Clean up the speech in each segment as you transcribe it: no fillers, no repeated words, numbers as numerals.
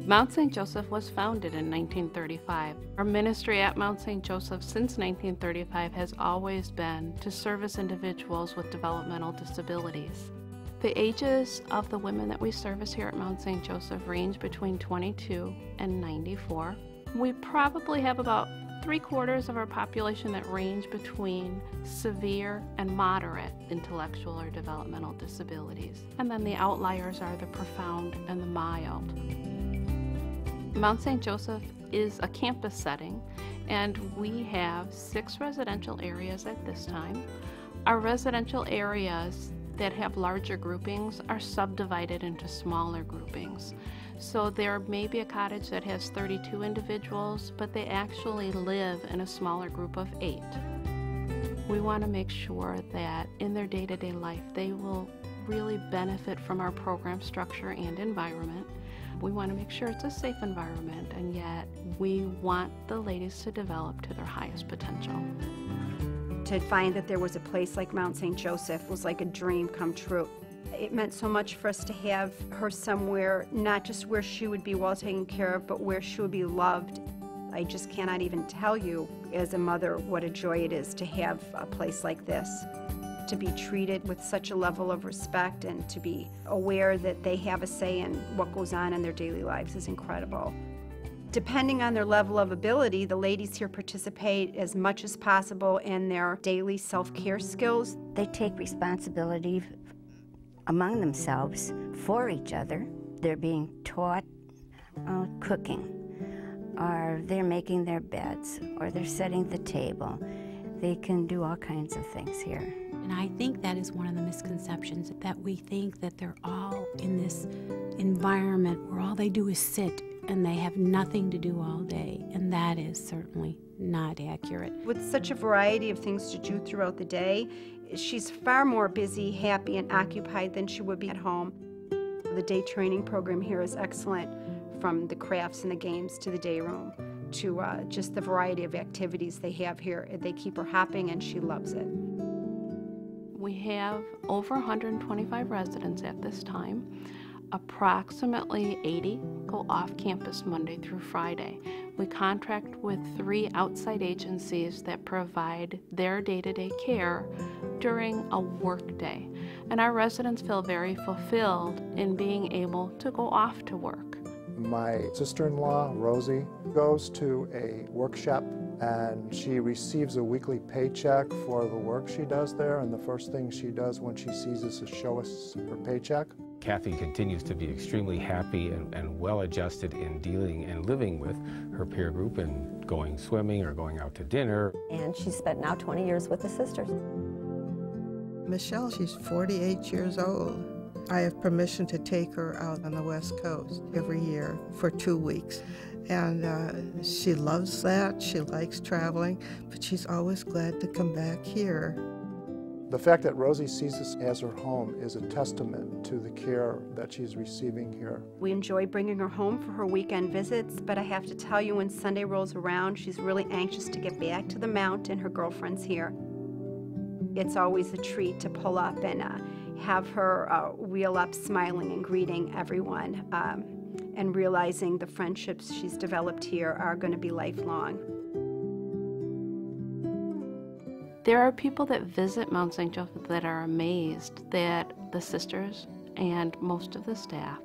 Mount St. Joseph was founded in 1935. Our ministry at Mount St. Joseph since 1935 has always been to service individuals with developmental disabilities. The ages of the women that we service here at Mount St. Joseph range between 22 and 94. We probably have about 3/4 of our population that range between severe and moderate intellectual or developmental disabilities. And then the outliers are the profound and the mild. Mount St. Joseph is a campus setting, and we have 6 residential areas at this time. Our residential areas that have larger groupings are subdivided into smaller groupings. So there may be a cottage that has 32 individuals, but they actually live in a smaller group of 8. We want to make sure that in their day-to-day life they will really benefit from our program structure and environment. We want to make sure it's a safe environment, and yet we want the ladies to develop to their highest potential. To find that there was a place like Mount St. Joseph was like a dream come true. It meant so much for us to have her somewhere, not just where she would be well taken care of, but where she would be loved. I just cannot even tell you, as a mother, what a joy it is to have a place like this. To be treated with such a level of respect and to be aware that they have a say in what goes on in their daily lives is incredible. Depending on their level of ability, the ladies here participate as much as possible in their daily self-care skills. They take responsibility among themselves for each other. They're being taught cooking, or they're making their beds, or they're setting the table. They can do all kinds of things here. And I think that is one of the misconceptions, that we think that they're all in this environment where all they do is sit and they have nothing to do all day, and that is certainly not accurate. With such a variety of things to do throughout the day, she's far more busy, happy, and occupied than she would be at home. The day training program here is excellent, from the crafts and the games to the day room to just the variety of activities they have here. They keep her hopping, and she loves it. We have over 125 residents at this time. Approximately 80 go off campus Monday through Friday. We contract with 3 outside agencies that provide their day-to-day care during a work day. And our residents feel very fulfilled in being able to go off to work. My sister-in-law, Rosie, goes to a workshop and she receives a weekly paycheck for the work she does there, and the first thing she does when she sees us is show us her paycheck. Kathy continues to be extremely happy and well-adjusted in dealing and living with her peer group and going swimming or going out to dinner. And she's spent now 20 years with the sisters. Michelle, she's 48 years old. I have permission to take her out on the West Coast every year for 2 weeks. And she loves that. She likes traveling, but she's always glad to come back here. The fact that Rosie sees this as her home is a testament to the care that she's receiving here. We enjoy bringing her home for her weekend visits, but I have to tell you, when Sunday rolls around, she's really anxious to get back to the Mount and her girlfriends here. It's always a treat to pull up and have her wheel up smiling and greeting everyone, and realizing the friendships she's developed here are going to be lifelong. There are people that visit Mount St. Joseph that are amazed that the sisters and most of the staff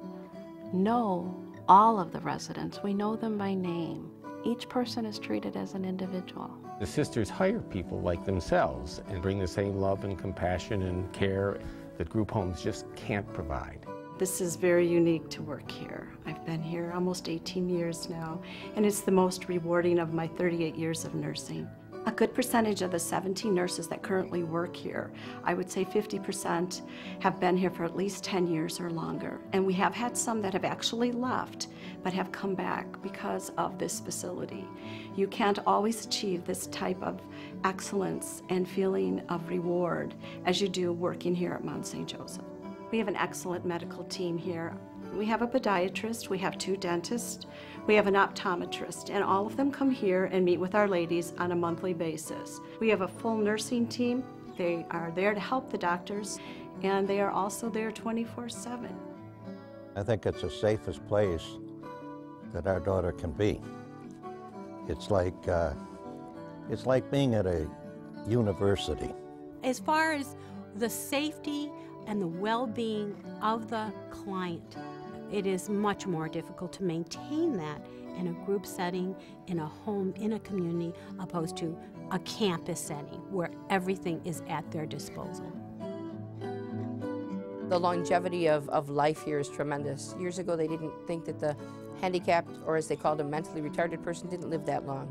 know all of the residents. We know them by name. Each person is treated as an individual. The sisters hire people like themselves and bring the same love and compassion and care that group homes just can't provide. This is very unique to work here. I've been here almost 18 years now, and it's the most rewarding of my 38 years of nursing. A good percentage of the 17 nurses that currently work here, I would say 50%, have been here for at least 10 years or longer. And we have had some that have actually left, but have come back because of this facility. You can't always achieve this type of excellence and feeling of reward as you do working here at Mount St. Joseph. We have an excellent medical team here. We have a podiatrist, we have 2 dentists, we have an optometrist, and all of them come here and meet with our ladies on a monthly basis. We have a full nursing team. They are there to help the doctors, and they are also there 24/7. I think it's the safest place that our daughter can be. It's like being at a university. As far as the safety and the well-being of the client, it is much more difficult to maintain that in a group setting, in a home, in a community, opposed to a campus setting where everything is at their disposal. The longevity of life here is tremendous. Years ago, they didn't think that the handicapped, or as they called a mentally retarded person, didn't live that long,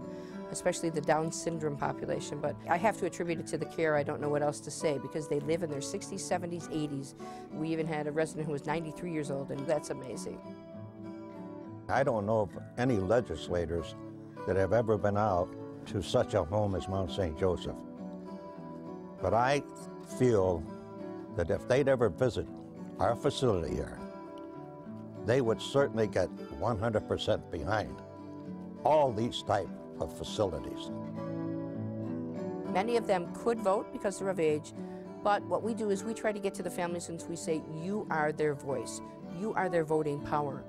especially the Down syndrome population. But I have to attribute it to the care. I don't know what else to say, because they live in their 60s, 70s, 80s. We even had a resident who was 93 years old, and that's amazing. I don't know of any legislators that have ever been out to such a home as Mount St. Joseph. But I feel that if they'd ever visit our facility here, they would certainly get 100% behind all these type of facilities. Many of them could vote because they're of age, but what we do is we try to get to the families and we say, you are their voice, you are their voting power.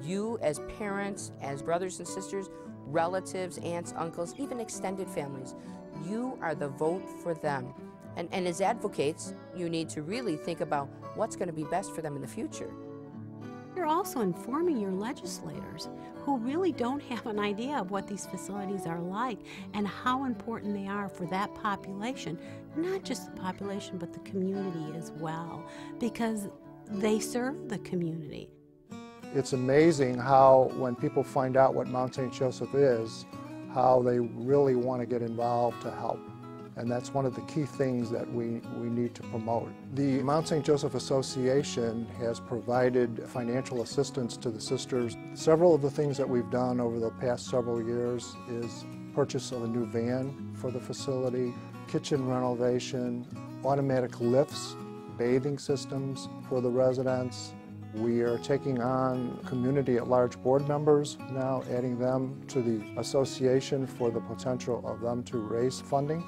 You as parents, as brothers and sisters, relatives, aunts, uncles, even extended families, you are the vote for them. And as advocates, you need to really think about what's going to be best for them in the future. You're also informing your legislators who really don't have an idea of what these facilities are like and how important they are for that population, not just the population, but the community as well, because they serve the community. It's amazing how, when people find out what Mount St. Joseph is, how they really want to get involved to help. And that's one of the key things that we need to promote. The Mount St. Joseph Association has provided financial assistance to the sisters. Several of the things that we've done over the past several years is purchase of a new van for the facility, kitchen renovation, automatic lifts, bathing systems for the residents. We are taking on community at large board members now, adding them to the association for the potential of them to raise funding.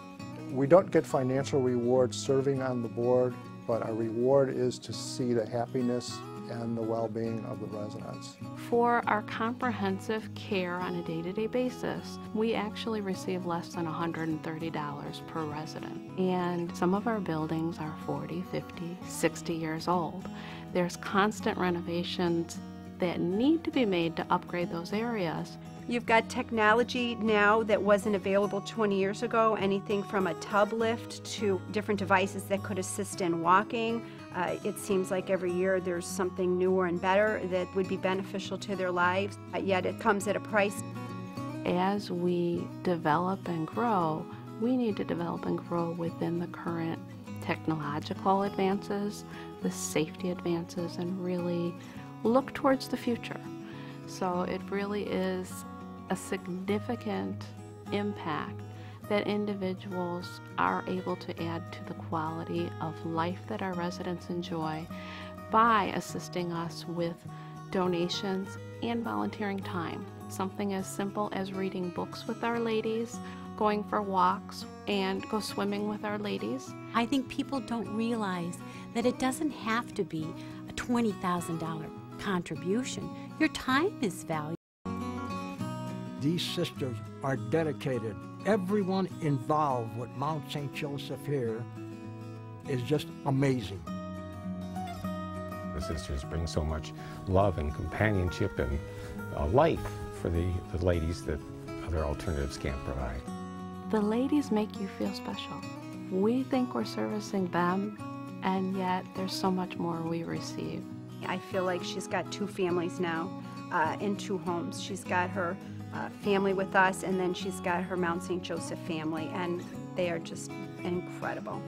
We don't get financial rewards serving on the board, but our reward is to see the happiness and the well-being of the residents. For our comprehensive care on a day-to-day basis, we actually receive less than $130 per resident. And some of our buildings are 40, 50, 60 years old. There's constant renovations that need to be made to upgrade those areas. You've got technology now that wasn't available 20 years ago, anything from a tub lift to different devices that could assist in walking. It seems like every year there's something newer and better that would be beneficial to their lives, yet it comes at a price. As we develop and grow, we need to develop and grow within the current technological advances, the safety advances, and really look towards the future. So it really is a significant impact that individuals are able to add to the quality of life that our residents enjoy by assisting us with donations and volunteering time. Something as simple as reading books with our ladies, going for walks, and go swimming with our ladies. I think people don't realize that it doesn't have to be a $20,000 contribution. Your time is valuable. These sisters are dedicated. Everyone involved with Mount St. Joseph here is just amazing. The sisters bring so much love and companionship and life for the ladies that other alternatives can't provide. The ladies make you feel special. We think we're servicing them, and yet there's so much more we receive. I feel like she's got two families now in two homes. She's got her family with us, and then she's got her Mount St. Joseph family, and they are just incredible.